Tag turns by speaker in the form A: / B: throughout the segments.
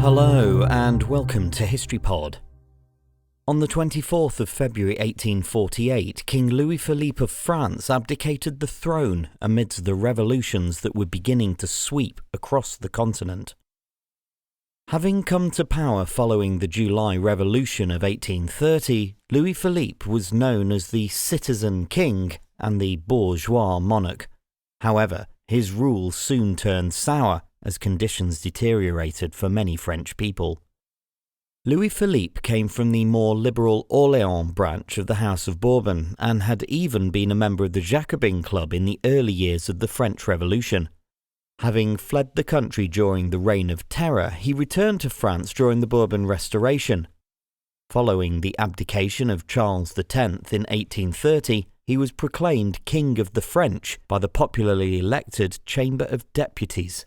A: Hello and welcome to HistoryPod. On the 24th of February 1848, King Louis Philippe of France abdicated the throne amidst the revolutions that were beginning to sweep across the continent. Having come to power following the July Revolution of 1830, Louis Philippe was known as the Citizen King and the Bourgeois Monarch. However, his rule soon turned sour as conditions deteriorated for many French people. Louis Philippe came from the more liberal Orléans branch of the House of Bourbon and had even been a member of the Jacobin Club in the early years of the French Revolution. Having fled the country during the Reign of Terror, he returned to France during the Bourbon Restoration. Following the abdication of Charles X in 1830, he was proclaimed King of the French by the popularly elected Chamber of Deputies.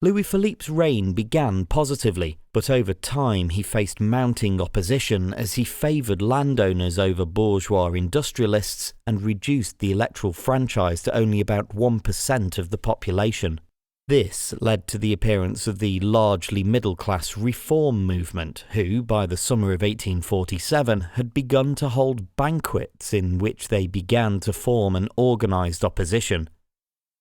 A: Louis Philippe's reign began positively, but over time he faced mounting opposition as he favoured landowners over bourgeois industrialists and reduced the electoral franchise to only about 1% of the population. This led to the appearance of the largely middle-class reform movement, who, by the summer of 1847, had begun to hold banquets in which they began to form an organised opposition.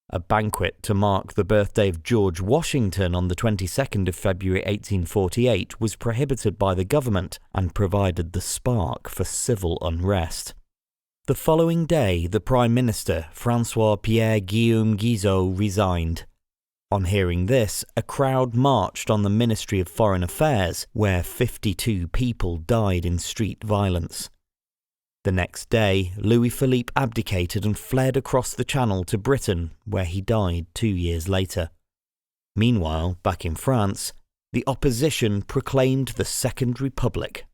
A: A banquet to mark the birthday of George Washington on the 22nd of February 1848 was prohibited by the government and provided the spark for civil unrest. The following day, the Prime Minister, François-Pierre Guillaume Guizot, resigned. On hearing this, a crowd marched on the Ministry of Foreign Affairs, where 52 people died in street violence. The next day, Louis Philippe abdicated and fled across the Channel to Britain, where he died 2 years later. Meanwhile, back in France, the opposition proclaimed the Second Republic.